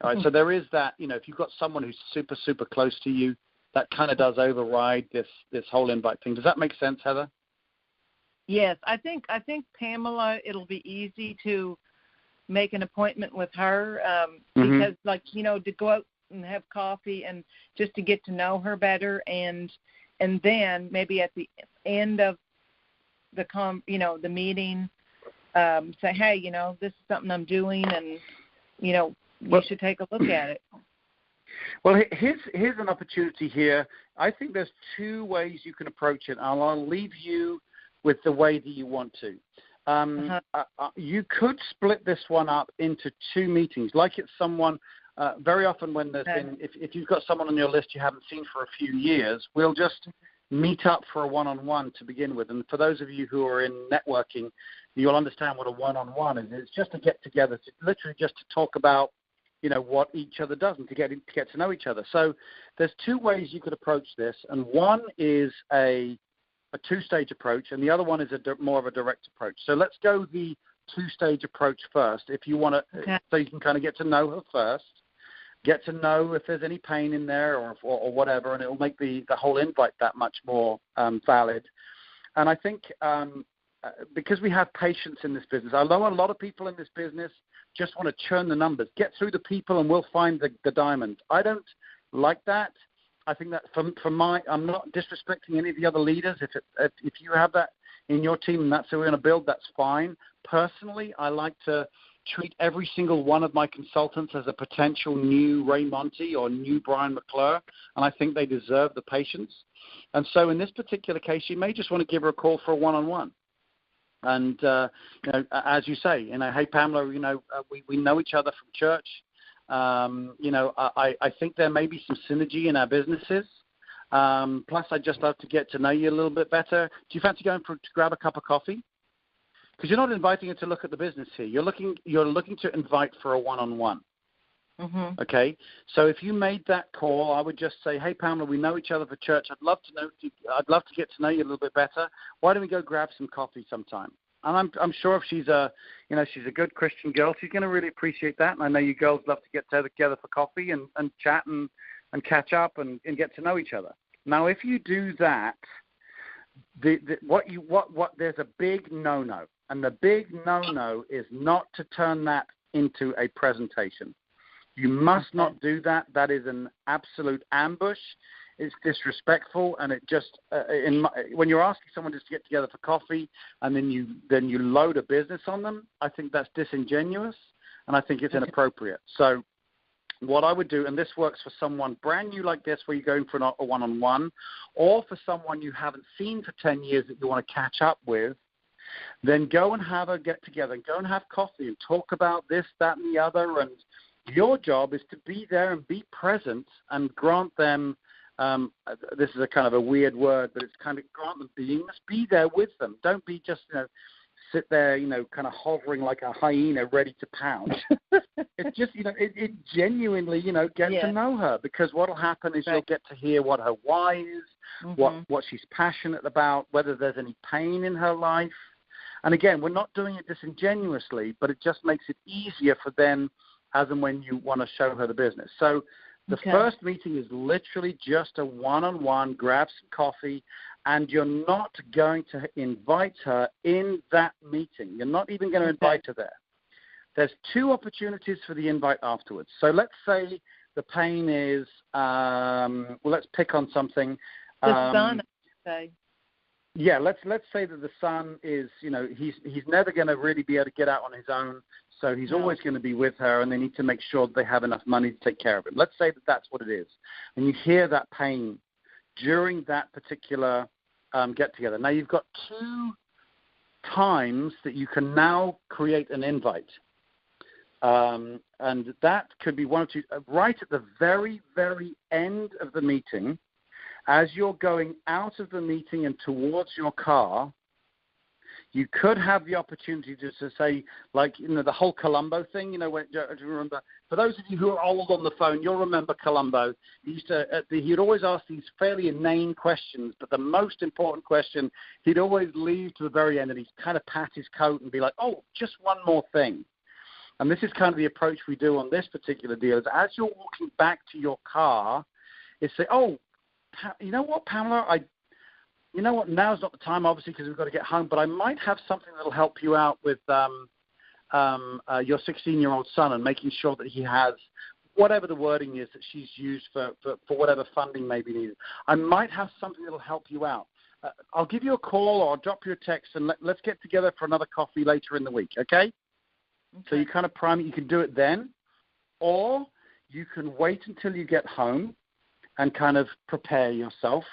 All right, so there is that, if you've got someone who's super, super close to you, that kind of does override this whole invite thing. Does that make sense, Heather?
Yes, I think Pamela, it'll be easy to make an appointment with her because, to go out and have coffee and just to get to know her better, and then maybe at the end of the meeting, say, hey, this is something I'm doing, and you should take a look at it.
Well, here's an opportunity here. I think there's 2 ways you can approach it. I'll leave you with the way that you want to. You could split this one up into 2 meetings, like it's someone. Very often when there's been, if you've got someone on your list you haven't seen for a few years, we'll just meet up for a one-on-one to begin with. And for those of you who are in networking, you'll understand what a one-on-one is. It's just to get together, literally just to talk about what each other does and to get to know each other. So there's 2 ways you could approach this, and one is a 2-stage approach, and the other one is more of a direct approach. So let's go the 2-stage approach first, if you want to, so you can kind of get to know her first, get to know if there's any pain in there or whatever, and it'll make the whole invite that much more valid. And I think because we have patience in this business, although a lot of people in this business just want to churn the numbers, get through the people and we'll find the diamond. I don't like that. I think that I'm not disrespecting any of the other leaders. If you have that in your team and that's who we're going to build, that's fine. Personally, I like to treat every single one of my consultants as a potential new Ray Monty or new Brian McClure, and I think they deserve the patience. And so in this particular case, you may just want to give her a call for a one-on-one. And, as you say, hey, Pamela, we know each other from church. I think there may be some synergy in our businesses. Plus, I'd just love to get to know you a little bit better. Do you fancy going to grab a cup of coffee? Because you're not inviting her to look at the business here. You're looking to invite for a one-on-one. Okay? So if you made that call, I would just say, hey, Pamela, we know each other for church. I'd love to get to know you a little bit better. Why don't we go grab some coffee sometime? And I'm sure if she's a good Christian girl, she's going to really appreciate that. And I know you girls love to get together for coffee and chat and catch up and get to know each other. Now, if you do that, there's a big no-no, and the big no-no is not to turn that into a presentation. You must not do that. That is an absolute ambush. It's disrespectful, and it just when you're asking someone just to get together for coffee and then you load a business on them, I think that's disingenuous, and I think it's inappropriate. So what I would do, and this works for someone brand new like this where you're going for a one-on-one, or for someone you haven't seen for 10 years that you want to catch up with, then go and have a get-together and go and have coffee and talk about this, that, and the other. And your job is to be there and be present and grant them this is a kind of a weird word, but it's kind of grant them beingness. Be there with them. Don't be just, sit there, kind of hovering like a hyena ready to pounce. It's just, it genuinely, get to know her, because what will happen is you'll get to hear what her why is, what she's passionate about, whether there's any pain in her life. And again, we're not doing it disingenuously, but it just makes it easier for them as and when you want to show her the business. So the first meeting is literally just a one-on-one, grab some coffee, and you're not going to invite her in that meeting. You're not even going to invite her there. There's 2 opportunities for the invite afterwards. So let's say the pain is, let's pick on something.
The sun, I say.
Yeah, let's say that the son is, he's never going to really be able to get out on his own, so he's always going to be with her, and they need to make sure that they have enough money to take care of him. Let's say that that's what it is, and you hear that pain during that particular get-together. Now, you've got 2 times that you can now create an invite, and that could be one or two, right at the very, very end of the meeting. As you're going out of the meeting and towards your car, you could have the opportunity just to say, like, the whole Columbo thing, do you remember? For those of you who are old on the phone, you'll remember Columbo. He'd always ask these fairly inane questions, but the most important question, he'd always leave to the very end, and he'd kind of pat his coat and be like, oh, just one more thing. And this is kind of the approach we do on this particular deal, is as you're walking back to your car, is say, oh, you know what, Pamela, you know what, now's not the time, obviously, because we've got to get home, but I might have something that'll help you out with your 16-year-old son and making sure that he has whatever the wording is that she's used for whatever funding may be needed. I might have something that'll help you out. I'll give you a call or I'll drop you a text, and let's get together for another coffee later in the week, okay? So you kind of prime it. You can do it then, or you can wait until you get home and kind of prepare yourself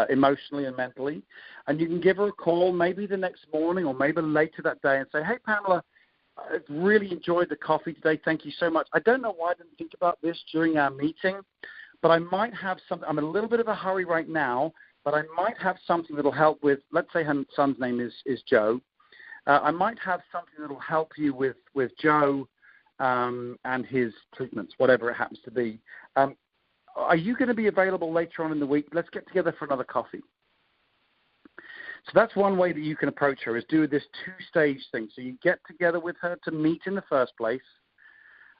emotionally and mentally. And you can give her a call maybe the next morning or maybe later that day and say, hey, Pamela, I've really enjoyed the coffee today. Thank you so much. I don't know why I didn't think about this during our meeting, but I might have something. I'm in a little bit of a hurry right now, but I might have something that will help with, let's say her son's name is Joe. I might have something that will help you with Joe and his treatments, whatever it happens to be. Are you going to be available later on in the week? Let's get together for another coffee. So that's one way that you can approach her, is do this 2-stage thing. So you get together with her to meet in the first place,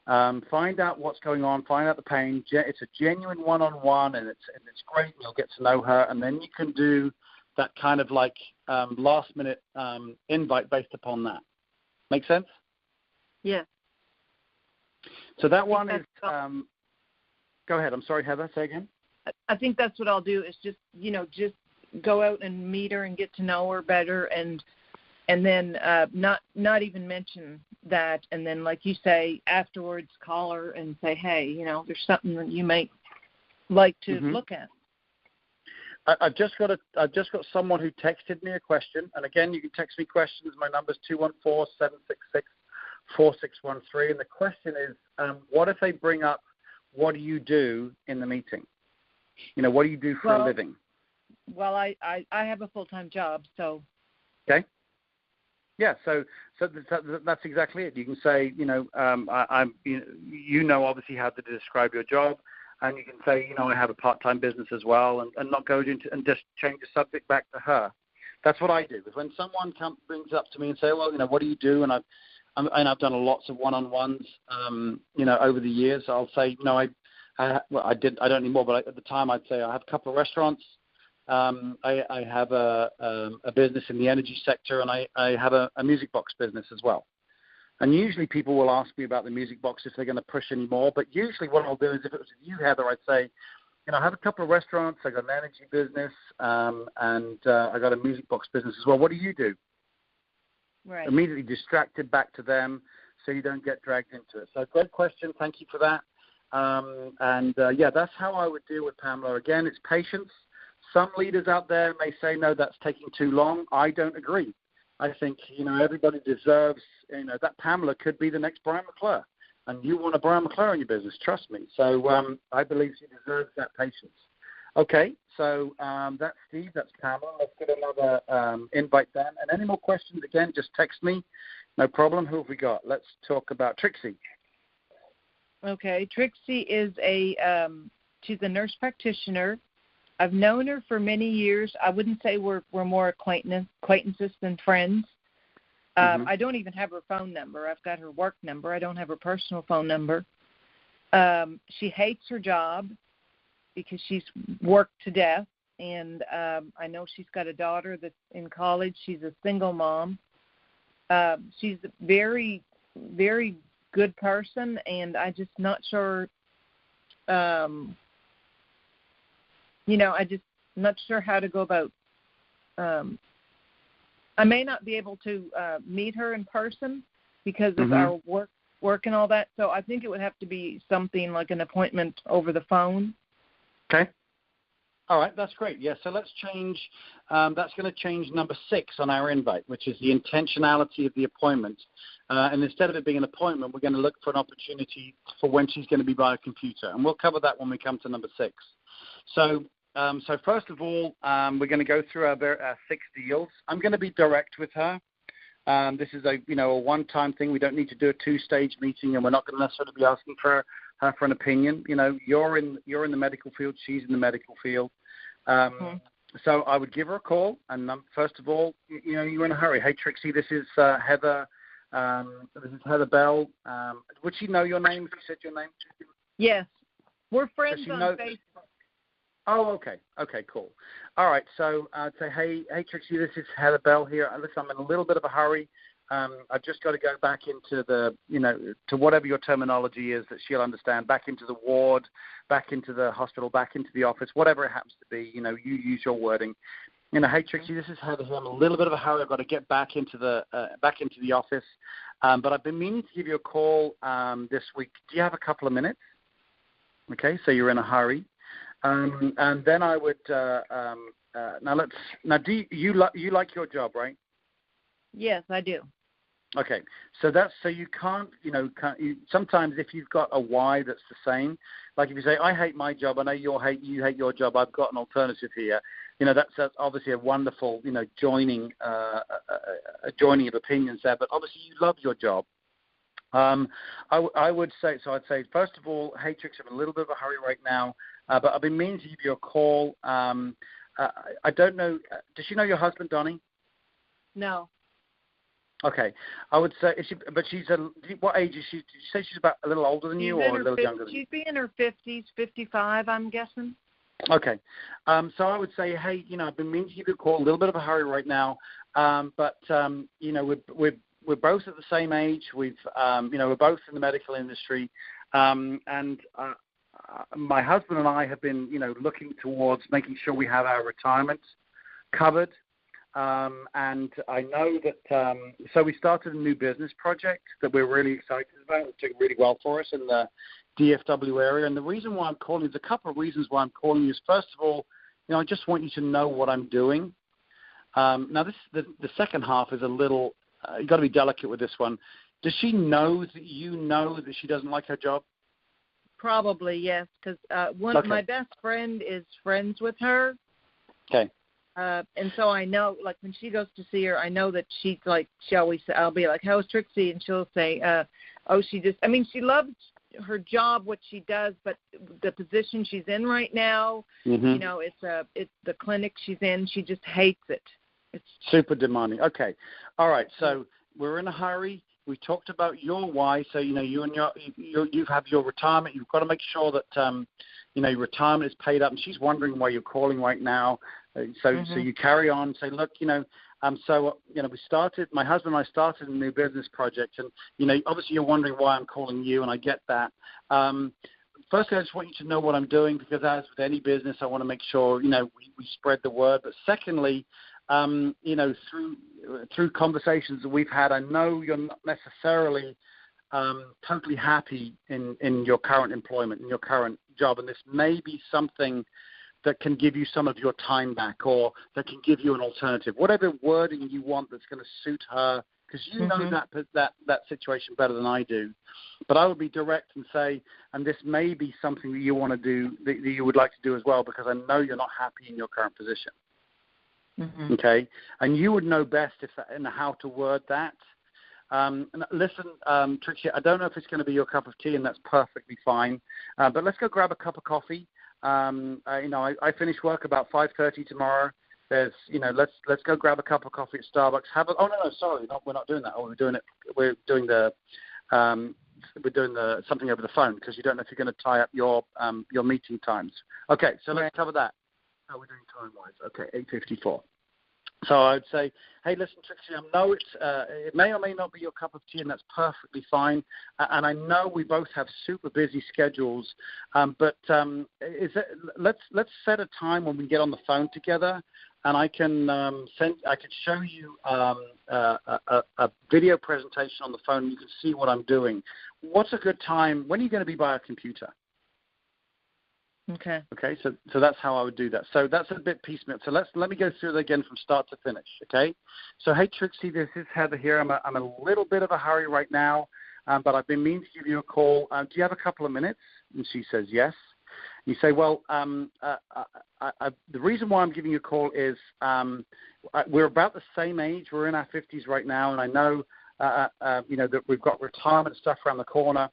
find out what's going on, find out the pain. It's a genuine one-on-one, and it's great, and you'll get to know her. And then you can do that kind of like last-minute invite based upon that. Make sense?
Yeah.
So that one is go ahead. I'm sorry, Heather. Say again.
I think that's what I'll do, is just go out and meet her and get to know her better, and then not even mention that, and then, like you say, afterwards call her and say, hey, there's something that you might like to look at.
I've just got someone who texted me a question, and again, you can text me questions. My number's 214-766-4613, and the question is, what if they bring up, what do you do in the meeting? What do you do for a living?
Well, I have a full-time job, so.
Okay. Yeah, so that's exactly it. You can say, I'm obviously how to describe your job, and you can say, I have a part-time business as well, and not go into and just change the subject back to her. That's what I do. Because when someone brings up to me and say, well, what do you do? And I've done lots of one-on-ones, over the years. I'll say, I don't anymore, but at the time I'd say I have a couple of restaurants. I have a business in the energy sector, and I have a music box business as well. And usually people will ask me about the music box if they're going to push any more. But usually what I'll do is, if it was you, Heather, I'd say, I have a couple of restaurants, I got an energy business, and I got a music box business as well. What do you do?
Right.
Immediately distracted back to them so you don't get dragged into it. So great question. Thank you for that. That's how I would deal with Pamela. Again, it's patience. Some leaders out there may say, no, that's taking too long. I don't agree. I think, everybody deserves, that Pamela could be the next Brian McClure. And you want a Brian McClure in your business, trust me. So I believe she deserves that patience. Okay, so that's Steve, that's Pamela. Let's get another invite then. And any more questions, again, just text me. No problem. Who have we got? Let's talk about Trixie.
Okay, Trixie is she's a nurse practitioner. I've known her for many years. I wouldn't say we're more acquaintances than friends. I don't even have her phone number. I've got her work number. I don't have her personal phone number. She hates her job because she's worked to death, and I know she's got a daughter that's in college. She's a single mom. She's a very, very good person, and I'm just not sure, I'm just not sure how to go about I may not be able to meet her in person because of our work and all that. So I think it would have to be something like an appointment over the phone.
Okay. All right, that's great. Yeah, so let's change. That's going to change number 6 on our invite, which is the intentionality of the appointment. And instead of it being an appointment, we're going to look for an opportunity for when she's going to be by a computer. And we'll cover that when we come to number 6. So first of all, we're going to go through our 6 deals. I'm going to be direct with her. This is a one-time thing. We don't need to do a 2-stage meeting, and we're not going to necessarily be asking her for an opinion. You're in the medical field. She's in the medical field. So I would give her a call, and first of all, you're in a hurry. Hey, Trixie, this is Heather. This is Heather Belle. Would she know your name if you said your name?
Yes. We're friends on Facebook.
Oh, okay. Okay, cool. All right, so I'd say, hey, Trixie, this is Heather Belle here. Listen, I'm in a little bit of a hurry. I've just got to go back into to whatever your terminology is that she'll understand, back into the ward, back into the hospital, back into the office, whatever it happens to be. You use your wording. Hey, Trixie, this is Heather here. I'm in a little bit of a hurry. I've got to get back into the office. But I've been meaning to give you a call this week. Do you have a couple of minutes? Okay, so you're in a hurry. And then I would do you like your job, right?
Yes, I do.
Okay, so you can't sometimes if you've got a why that's the same, like if you say I hate my job, I know you hate your job, I've got an alternative here. That's obviously a wonderful joining of opinions there, but obviously you love your job. I would say so. I'd say first of all, hey Trix, I'm in a little bit of a hurry right now, but I've been meaning to give you a call. I don't know. Does she know your husband, Donnie?
No.
Okay, I would say, what age is she? Did you say she's about a little older than you or a little younger than you?
She'd be in her 50s, 55, I'm guessing.
Okay, so I would say, hey, I've been meaning to give you a call, a little bit of a hurry right now, but we're both at the same age. We're both in the medical industry, and my husband and I have been, looking towards making sure we have our retirement covered. And I know that, so we started a new business project that we're really excited about. It's doing really well for us in the DFW area. And the reason why I'm calling, there's a couple of reasons why I'm calling you is, first of all, I just want you to know what I'm doing. Now, the second half is a little, you've got to be delicate with this one. Does she know that you know that she doesn't like her job?
Probably, yes, because my best friend is friends with her.
Okay.
And so I know, like, when she goes to see her, I know that she's like, I'll be like, how's Trixie? And she'll say, she loves her job, what she does, but the position she's in right now, it's the clinic she's in. She just hates it. It's super demanding.
Okay. All right. So we're in a hurry. We talked about your why. So, you and you have your retirement. You've got to make sure that, your retirement is paid up. And she's wondering why you're calling right now. So you carry on, say, look, we started, my husband and I started a new business project, and, obviously you're wondering why I'm calling you, and I get that. Firstly, I just want you to know what I'm doing, because as with any business, I want to make sure, we spread the word. But secondly, through conversations that we've had, I know you're not necessarily totally happy in your current employment, in your current job, and this may be something that can give you some of your time back, or that can give you an alternative, whatever wording you want that's going to suit her, because you know that situation better than I do. But I would be direct and say, and this may be something that you want to do, that you would like to do as well, because I know you're not happy in your current position. Okay? And you would know best in how to word that. And listen, Trixie, I don't know if it's going to be your cup of tea, and that's perfectly fine. But let's go grab a cup of coffee. I finish work about 5:30 tomorrow. There's, let's go grab a cup of coffee at Starbucks. We're not doing that. We're doing something over the phone, because you don't know if you're going to tie up your meeting times. Okay, so let's cover that. How are we doing time-wise? Okay, 8:54. So I would say, hey, listen, Trixie, I know it may or may not be your cup of tea, and that's perfectly fine. And I know we both have super busy schedules, but let's set a time when we get on the phone together. and I can show you a video presentation on the phone. You can see what I'm doing. What's a good time? When are you going to be by a computer?
Okay.
Okay, so that's how I would do that. So that's a bit piecemeal. So let me go through it again from start to finish. Okay. So hey Trixie, this is Heather here. I'm a little bit of a hurry right now, but I've been meaning to give you a call. Do you have a couple of minutes? And she says yes. You say, well, the reason why I'm giving you a call is we're about the same age. We're in our 50s right now, and I know that we've got retirement stuff around the corner.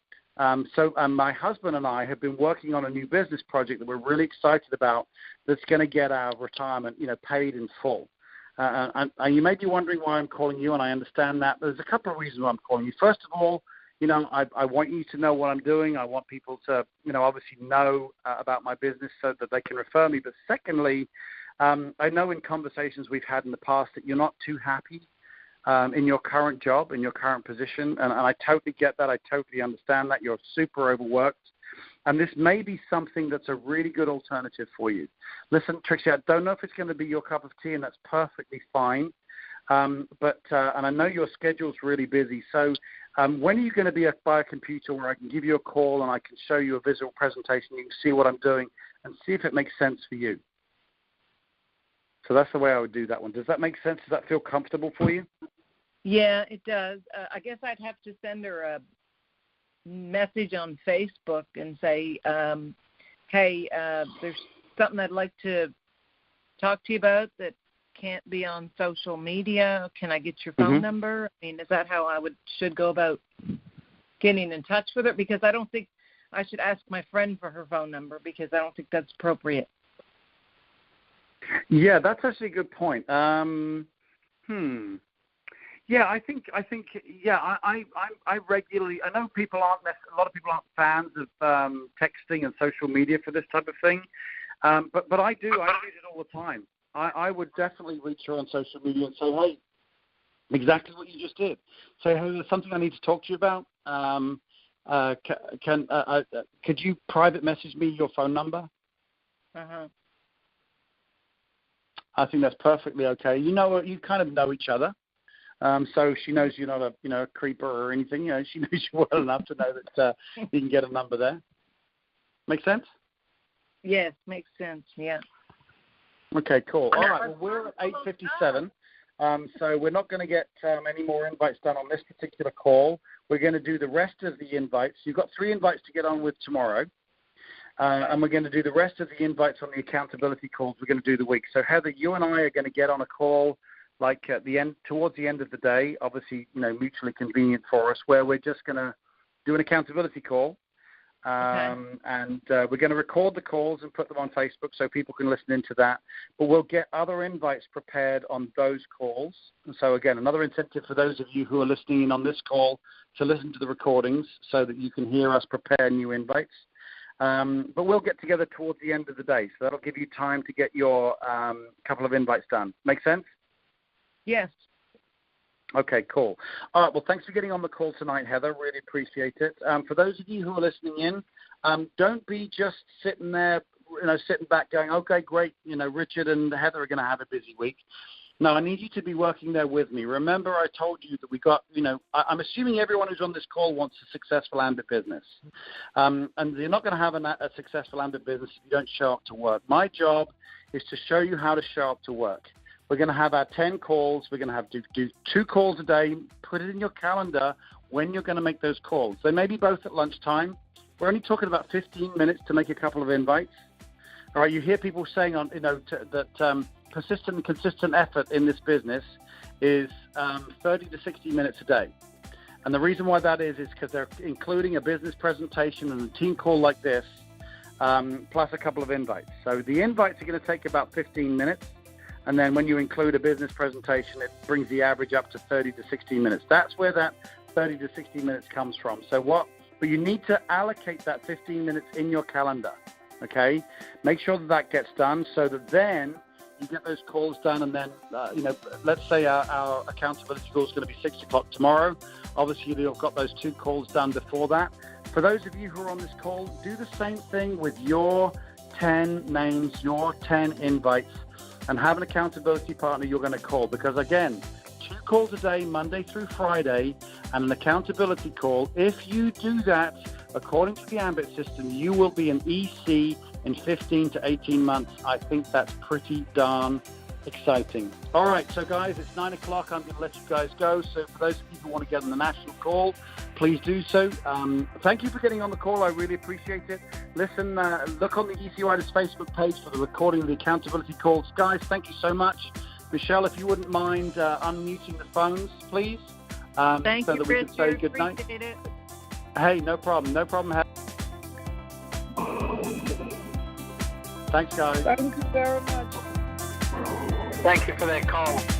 So my husband and I have been working on a new business project that we're really excited about that's going to get our retirement, paid in full. And you may be wondering why I'm calling you, and I understand that. There's a couple of reasons why I'm calling you. First of all, I want you to know what I'm doing. I want people to, obviously know about my business so that they can refer me. But secondly, I know in conversations we've had in the past that you're not too happy in your current job, in your current position, and I totally get that. I totally understand that. You're super overworked, and this may be something that's a really good alternative for you. Listen, Trixie, I don't know if it's going to be your cup of tea, and that's perfectly fine, but I know your schedule's really busy, so when are you going to be by a computer where I can give you a call and I can show you a visual presentation, you can see what I'm doing, and see if it makes sense for you? So that's the way I would do that one. Does that make sense? Does that feel comfortable for you?
Yeah, it does. I guess I'd have to send her a message on Facebook and say, hey, there's something I'd like to talk to you about that can't be on social media. Can I get your phone number? I mean, is that how I should go about getting in touch with her? Because I don't think I should ask my friend for her phone number, because I don't think that's appropriate.
Yeah, that's actually a good point. Yeah, I think. Yeah, I regularly. I know a lot of people aren't fans of texting and social media for this type of thing, but I do. I use it all the time. I would definitely reach her on social media and say, hey, exactly what you just did. Say, hey, there's something I need to talk to you about. Could you private message me your phone number? I think that's perfectly okay. You kind of know each other. So she knows you're not a creeper or anything. She knows you well enough to know that you can get a number there. Make sense?
Yes, makes sense. Yeah.
Okay, cool. All right. Well, we're at 8:57, so we're not going to get any more invites done on this particular call. We're going to do the rest of the invites. You've got 3 invites to get on with tomorrow, and we're going to do the rest of the invites on the accountability calls we're going to do the week. So Heather, you and I are going to get on a call like at the end, towards the end of the day, obviously, mutually convenient for us, where we're just going to do an accountability call. And we're going to record the calls and put them on Facebook so people can listen into that. But we'll get other invites prepared on those calls. And so, again, another incentive for those of you who are listening in on this call to listen to the recordings so that you can hear us prepare new invites. But we'll get together towards the end of the day. So that'll give you time to get your couple of invites done. Make sense?
Yes.
Okay, cool. All right, well, thanks for getting on the call tonight, Heather. Really appreciate it. For those of you who are listening in, don't be just sitting there, sitting back going, okay, great, Richard and Heather are going to have a busy week. No, I need you to be working there with me. Remember, I told you that we got, I'm assuming everyone who's on this call wants a successful ambit business. And you're not going to have a successful ambit business if you don't show up to work. My job is to show you how to show up to work. We're going to have our 10 calls. We're going to have to do 2 calls a day. Put it in your calendar when you're going to make those calls. They may be both at lunchtime. We're only talking about 15 minutes to make a couple of invites. All right, you hear people saying that persistent and consistent effort in this business is 30 to 60 minutes a day. And the reason why that is because they're including a business presentation and a team call like this, plus a couple of invites. So the invites are going to take about 15 minutes. And then when you include a business presentation, it brings the average up to 30 to 60 minutes. That's where that 30 to 60 minutes comes from. But you need to allocate that 15 minutes in your calendar, okay? Make sure that gets done so that then you get those calls done. And then, let's say our accountability call is going to be 6 o'clock tomorrow. Obviously, you've got those 2 calls done before that. For those of you who are on this call, do the same thing with your 10 names, your 10 invites. and have an accountability partner you're going to call. Because, again, 2 calls a day, Monday through Friday, and an accountability call. If you do that, according to the AMBIT system, you will be an EC in 15 to 18 months. I think that's pretty darn exciting. All right, so guys, it's 9 o'clock. I'm going to let you guys go. So for those of you who want to get on the national call, please do so. Thank you for getting on the call. I really appreciate it. Listen, look on the EC Riders Facebook page for the recording of the accountability calls. Guys, thank you so much. Michelle, if you wouldn't mind unmuting the phones, please.
Thank
so
you,
that we
Richard.
can say good night.
Appreciate it.
Hey, no problem. No problem. Thanks, guys.
Thank you very much.
Thank you for that call.